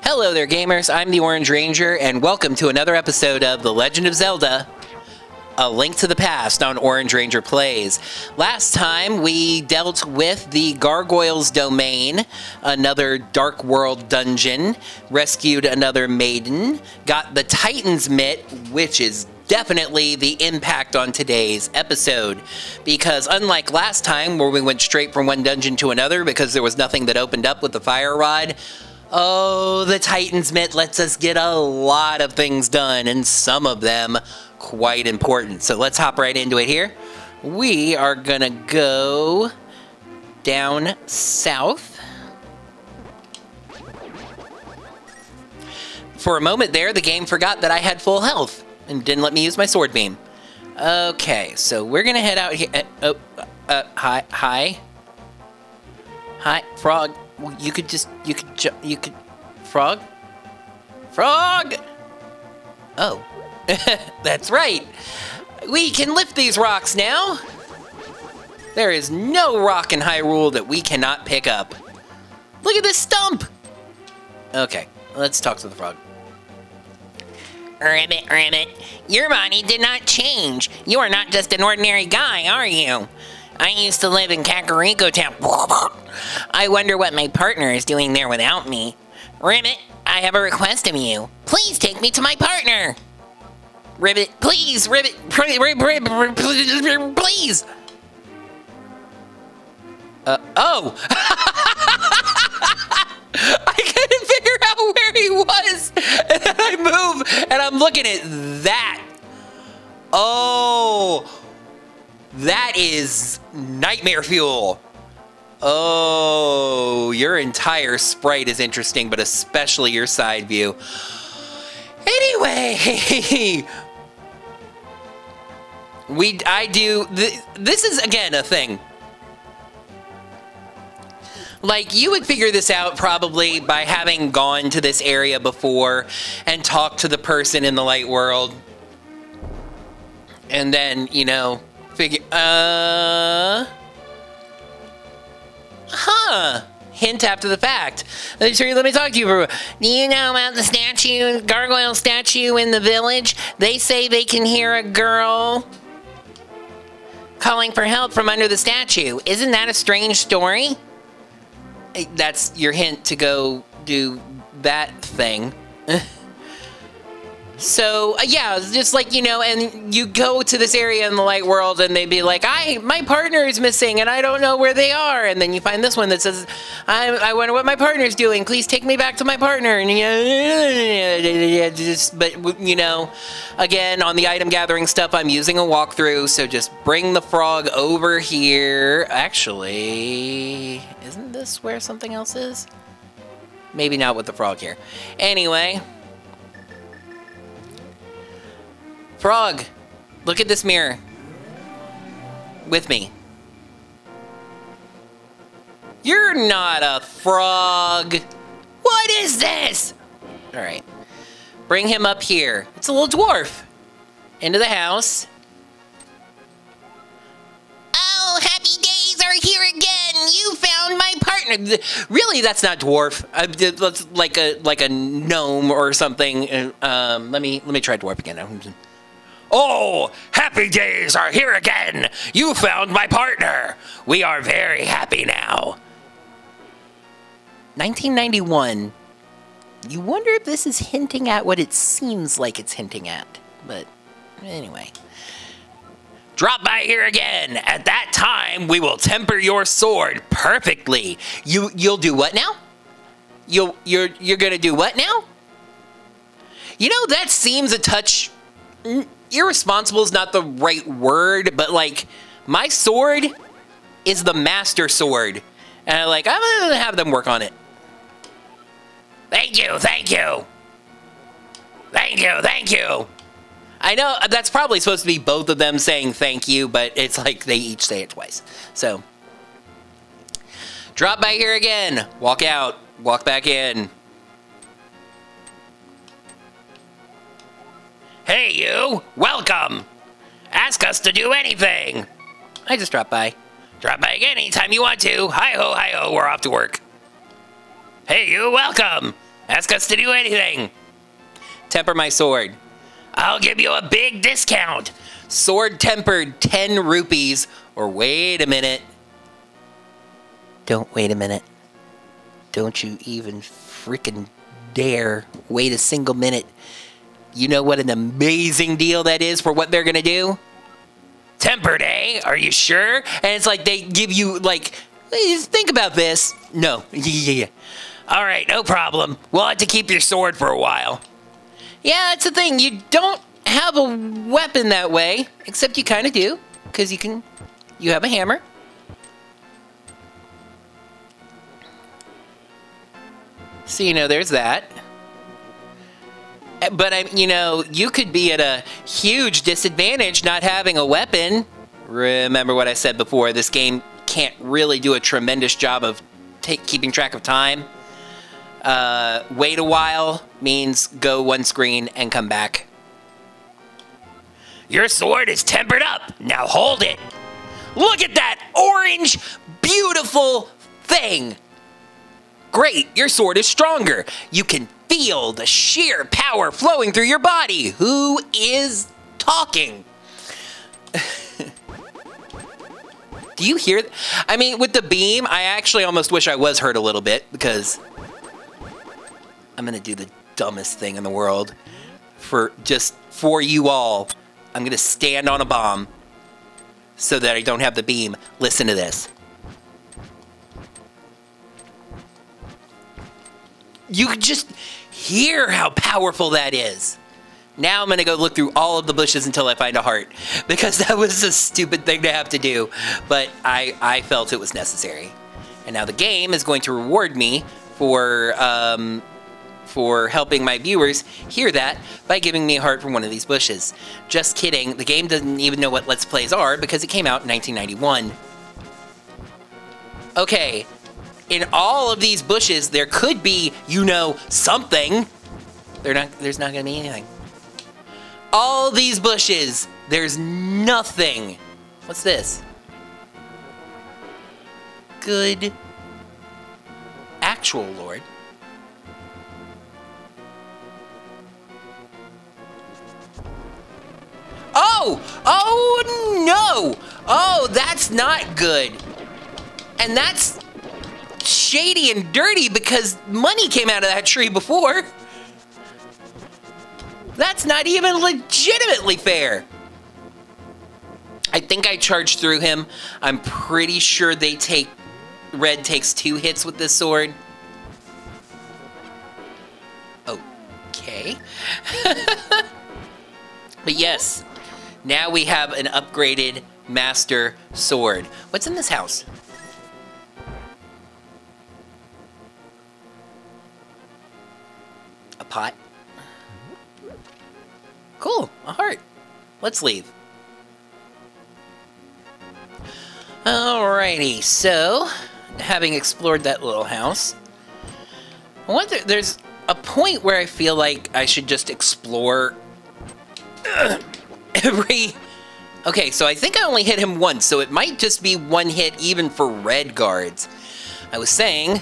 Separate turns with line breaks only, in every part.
Hello there, gamers. I'm the Orange Ranger, and welcome to another episode of The Legend of Zelda: A Link to the Past on Orange Ranger Plays. Last time, we dealt with the Gargoyles Domain, another Dark World dungeon, rescued another maiden, got the Titan's Mitt, which is definitely the impact on today's episode, because unlike last time, where we went straight from one dungeon to another because there was nothing that opened up with the fire rod, oh, the Titan's Mitt lets us get a lot of things done, and some of them quite important. So let's hop right into it here. We are gonna go down south. For a moment there, the game forgot that I had full health and didn't let me use my sword beam. Okay, so we're gonna head out here. Hi, Frog. You could, Frog? Frog! Oh, that's right. We can lift these rocks now. There is no rock in Hyrule that we cannot pick up. Look at this stump. Okay, let's talk to the frog.
Ribbit, your body did not change. You are not just an ordinary guy, are you? I used to live in Kakariko Town. I wonder what my partner is doing there without me. Ribbit, I have a request of you. Please take me to my partner. Ribbit, please, Ribbit, please.
Oh! I couldn't figure out where he was! And then I move, and I'm looking at that. Oh! That is nightmare fuel. Oh, your entire sprite is interesting, but especially your side view. Anyway, this is, again, a thing. Like, you would figure this out probably by having gone to this area before and talked to the person in the light world. And then, you know, figure, hint after the fact. Let me talk to you for a...
Do you know about the statue, gargoyle statue in the village? They say they can hear a girl calling for help from under the statue. Isn't that a strange story?
That's your hint to go do that thing. So, yeah, just like, you know, and you go to this area in the light world and they'd be like, my partner is missing and I don't know where they are. And then you find this one that says, I wonder what my partner's doing. Please take me back to my partner. And, but, you know, again, on the item gathering stuff, I'm using a walkthrough. So just bring the frog over here. Actually, isn't this where something else is? Maybe not with the frog here. Anyway. Frog, look at this mirror. With me. You're not a frog.
What is this?
All right. Bring him up here. It's a little dwarf. Into the house.
Oh, happy days are here again. You found my partner.
Really, that's not dwarf. Like a gnome or something. Let me try dwarf again. Oh, happy days are here again! You found my partner! We are very happy now. 1991. You wonder if this is hinting at what it seems like it's hinting at. But, anyway. Drop by here again. At that time, we will temper your sword perfectly. You'll do what now? You're gonna do what now? You know, that seems a touch... irresponsible is not the right word, but like, my sword is the master sword. And I'm gonna have them work on it. Thank you, thank you. Thank you, thank you. I know that's probably supposed to be both of them saying thank you, but it's like they each say it twice. So, drop by here again. Walk out, walk back in. Hey, you! Welcome! Ask us to do anything! I just dropped by.
Drop by again anytime you want to. Hi-ho, we're off to work. Hey, you, welcome. Ask us to do anything.
Temper my sword.
I'll give you a big discount.
Sword tempered 10 rupees. Or wait a minute. Don't wait a minute. Don't you even freaking dare wait a single minute. You know what an amazing deal that is for what they're gonna do?
Tempered, eh? Are you sure?
And it's like they give you, like, think about this. No. Yeah.
All right, no problem. We'll have to keep your sword for a while.
Yeah, that's the thing. You don't have a weapon that way, except you kind of do, because you have a hammer. So, you know, there's that. But, you know, you could be at a huge disadvantage not having a weapon. Remember what I said before, this game can't really do a tremendous job of keeping track of time. Wait a while means go one screen and come back.
Your sword is tempered up. Now hold it.
Look at that orange, beautiful thing. Great, your sword is stronger. You can feel the sheer power flowing through your body. Who is talking? Do you hear? I mean, with the beam, I actually almost wish I was hurt a little bit because I'm gonna do the dumbest thing in the world for you all. I'm gonna stand on a bomb so that I don't have the beam. Listen to this. You can just hear how powerful that is. Now I'm gonna go look through all of the bushes until I find a heart, because that was a stupid thing to have to do, but I felt it was necessary. And now the game is going to reward me for helping my viewers hear that by giving me a heart from one of these bushes. Just kidding, the game doesn't even know what Let's Plays are because it came out in 1991. Okay. In all of these bushes, there could be, you know, something. There's not gonna be anything. All these bushes, there's nothing. What's this? Good actual Lord. Oh no! Oh, that's not good. And that's shady and dirty because money came out of that tree before. That's not even legitimately fair. I think I charged through him. I'm pretty sure Red takes 2 hits with this sword. Okay. But yes, now we have an upgraded Master Sword. What's in this house? A pot. Cool, a heart. Let's leave. Alrighty, so, having explored that little house, I wonder, there's a point where I feel like I should just explore every... Okay, so I think I only hit him once, so it might just be 1 hit even for red guards. I was saying,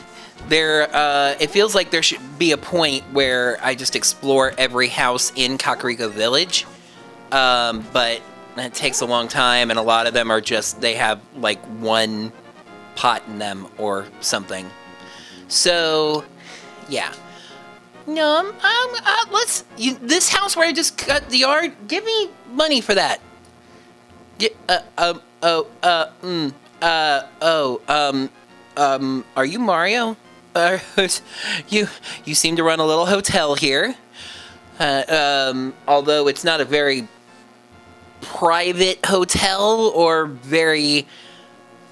it feels like there should be a point where I just explore every house in Kakariko Village, but that takes a long time, and a lot of them are just, they have like 1 pot in them or something. So, yeah. No, this house where I just cut the yard, give me money for that. Are you Mario? You seem to run a little hotel here. Although it's not a very private hotel or very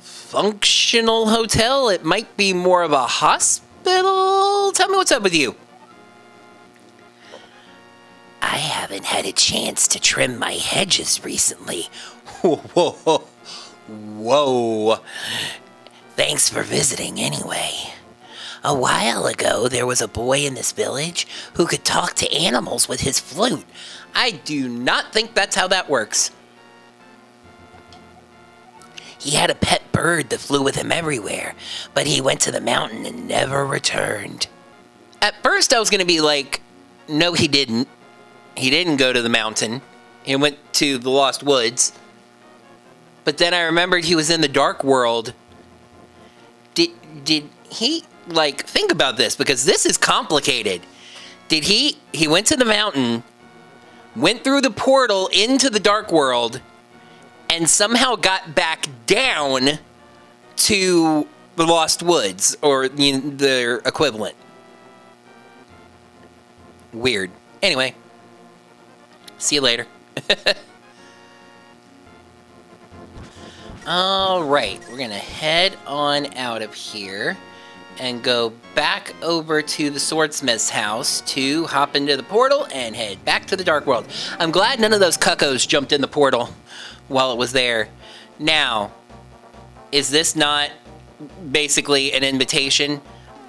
functional hotel, it might be more of a hospital. Tell me what's up with you.
I haven't had a chance to trim my hedges recently.
Whoa.
Thanks for visiting anyway. A while ago, there was a boy in this village who could talk to animals with his flute.
I do not think that's how that works.
He had a pet bird that flew with him everywhere, but he went to the mountain and never returned.
At first, I was going to be like, no, he didn't. He didn't go to the mountain. He went to the Lost Woods. But then I remembered he was in the Dark World. Did he, like, think about this, because this is complicated. He went to the mountain, went through the portal into the Dark World, and somehow got back down to the Lost Woods, or their equivalent. Weird. Anyway, see you later. All right, we're gonna head on out of here and go back over to the swordsmith's house to hop into the portal and head back to the Dark World. I'm glad none of those cuckoos jumped in the portal while it was there. Now, is this not basically an invitation?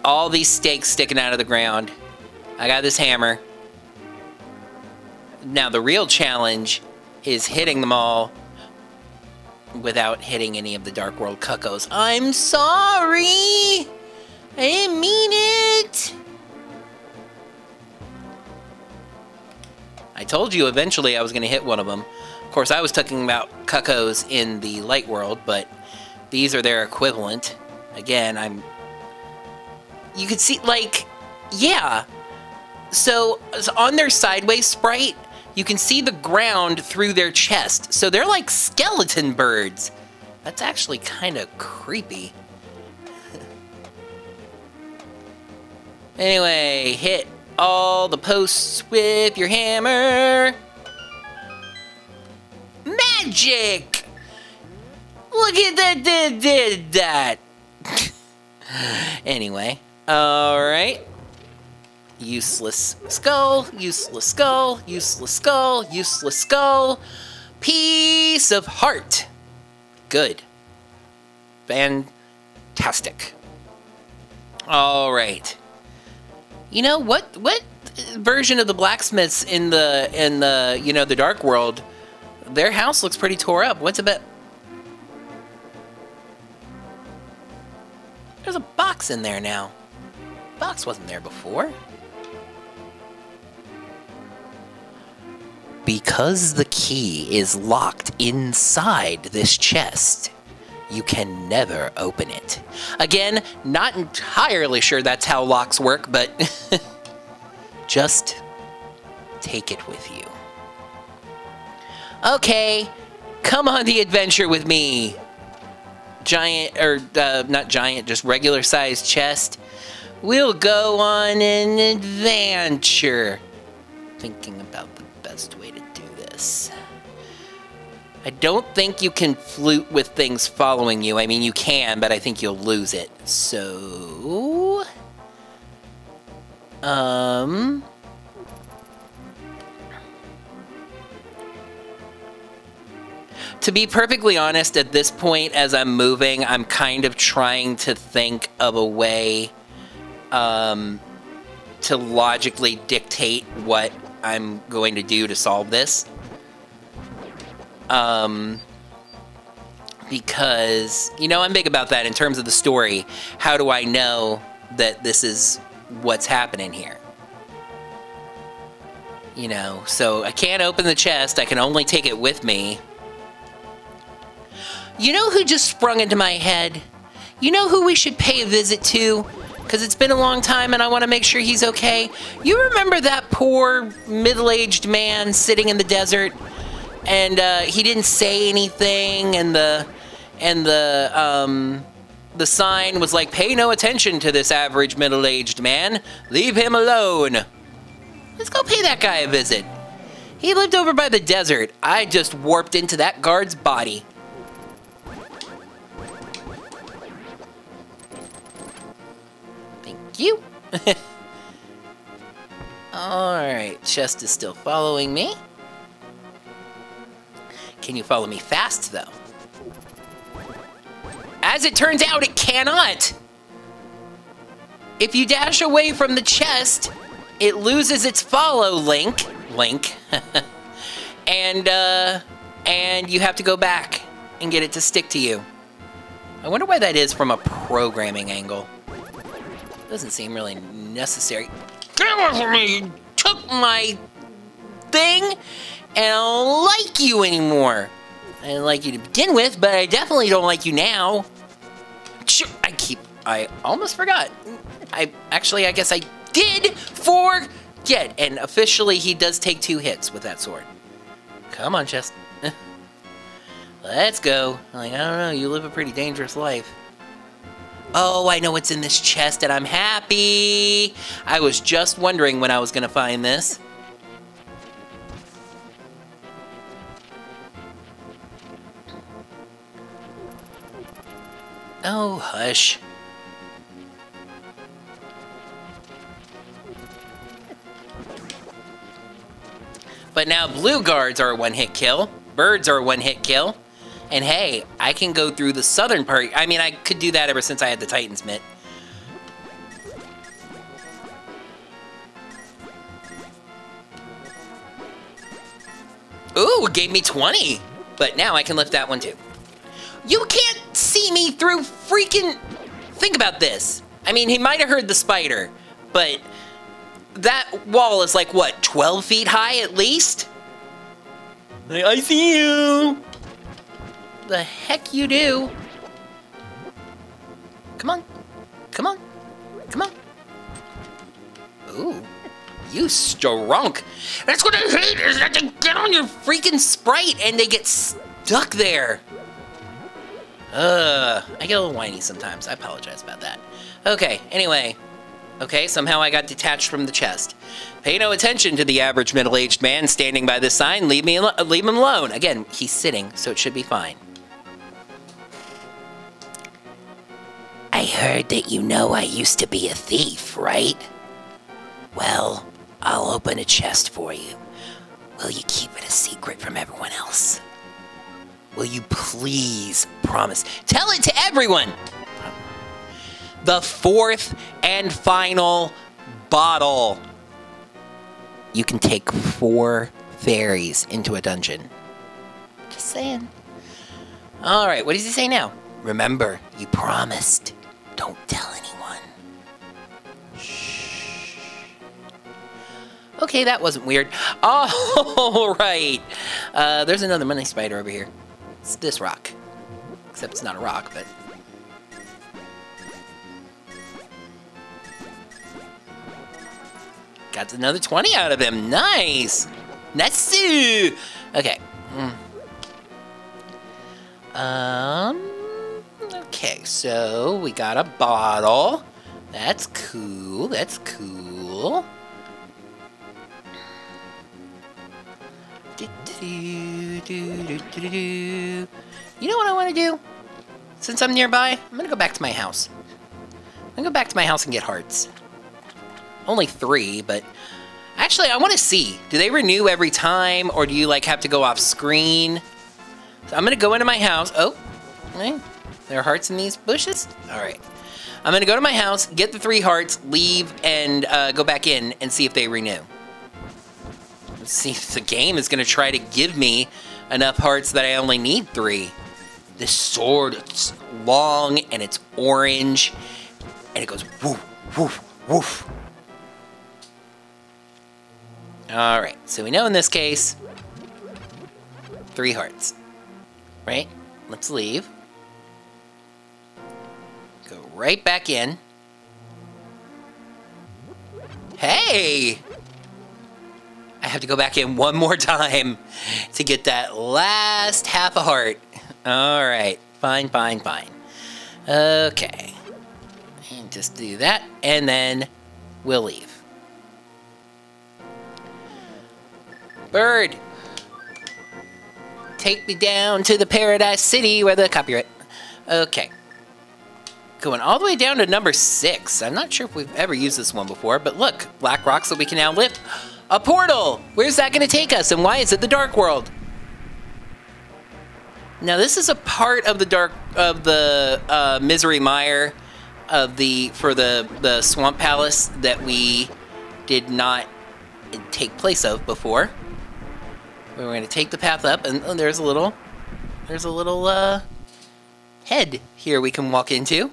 All these stakes sticking out of the ground. I got this hammer. Now, the real challenge is hitting them all without hitting any of the Dark World cuckoos. I'm sorry! I didn't mean it! I told you eventually I was going to hit one of them. Of course, I was talking about cuckoos in the light world, but these are their equivalent. Again, you could see, like, yeah. So on their sideways sprite, you can see the ground through their chest. So they're like skeleton birds. That's actually kind of creepy. Anyway, hit all the posts with your hammer. Magic! Look at that, did that. Anyway, all right. Useless skull, useless skull, useless skull, useless skull. Piece of heart. Good. Fantastic. All right. You know what version of the blacksmiths in the the Dark World, their house looks pretty tore up. What's about? There's a box in there now. Box wasn't there before. Because the key is locked inside this chest, you can never open it. Again, not entirely sure that's how locks work, but just take it with you. Okay, come on the adventure with me. Giant, or not giant, just regular sized chest. We'll go on an adventure. Thinking about the best way to do this. I don't think you can flute with things following you. I mean, you can, but I think you'll lose it. So... to be perfectly honest, at this point, as I'm moving, I'm kind of trying to think of a way to logically dictate what I'm going to do to solve this. Because, you know, I'm big about that in terms of the story. How do I know that this is what's happening here? You know, so I can't open the chest. I can only take it with me. You know who just sprung into my head? You know who we should pay a visit to? Because it's been a long time and I want to make sure he's okay. You remember that poor middle-aged man sitting in the desert? And he didn't say anything, and the sign was like, "Pay no attention to this average middle-aged man. Leave him alone." Let's go pay that guy a visit. He lived over by the desert. I just warped into that guard's body. Thank you. Alright, chest is still following me. Can you follow me fast, though? As it turns out, it cannot! If you dash away from the chest, it loses its follow link. And you have to go back and get it to stick to you. I wonder why that is from a programming angle. Doesn't seem really necessary. Get away from me! You took my thing, and I don't like you anymore. I didn't like you to begin with, but I definitely don't like you now. I almost forgot. I guess I did forget. And officially, he does take 2 hits with that sword. Come on, chest. Let's go. Like, I don't know, you live a pretty dangerous life. Oh, I know what's in this chest, and I'm happy. I was just wondering when I was gonna find this. Oh, hush. But now blue guards are a 1-hit kill. Birds are a 1-hit kill. And hey, I can go through the southern part. I mean, I could do that ever since I had the Titans Mitt. Ooh, it gave me 20. But now I can lift that one too. You can't see me through freaking... Think about this. I mean, he might have heard the spider, but that wall is like, what, 12 feet high at least? I see you. The heck you do. Come on. Come on. Come on. Ooh. You strunk. That's what I hate, is that they get on your freaking sprite and they get stuck there. I get a little whiny sometimes. I apologize about that. Okay, anyway. Okay, somehow I got detached from the chest. Pay no attention to the average middle-aged man standing by this sign. Leave him alone. Again, he's sitting, so it should be fine.
I heard that you know I used to be a thief, right? Well, I'll open a chest for you. Will you keep it a secret from everyone else?
Will you please promise? Tell it to everyone! The 4th and final bottle. You can take 4 fairies into a dungeon. Just saying. Alright, what does he say now? Remember, you promised. Don't tell anyone. Shh. Okay, that wasn't weird. All right. There's another money spider over here. It's this rock. Except it's not a rock, but... Got another 20 out of him. Nice. Nice. Okay. Okay, so we got a bottle. That's cool. That's cool. You know what I want to do? Since I'm nearby, I'm going to go back to my house. I'm going to go back to my house and get hearts. Only 3, but... Actually, I want to see. Do they renew every time, or do you, like, have to go off screen? So I'm going to go into my house. Oh, okay. There are hearts in these bushes? All right. I'm going to go to my house, get the 3 hearts, leave, and go back in and see if they renew. Let's see if the game is going to try to give me enough hearts that I only need 3. This sword, it's long, and it's orange, and it goes woof, woof, woof. All right, so we know in this case, 3 hearts, right? Let's leave. Go right back in. Hey! I have to go back in one more time to get that last half a heart. All right, fine, fine, fine. Okay, and just do that, and then we'll leave. Bird, take me down to the Paradise City where the copyright. Okay. Going all the way down to number 6. I'm not sure if we've ever used this one before, but look, black rocks that we can now lift. A portal! Where's that going to take us, and why is it the Dark World? Now, this is a part of the Misery Mire for the Swamp Palace that we did not take place of before. We're going to take the path up, and there's a little head here we can walk into.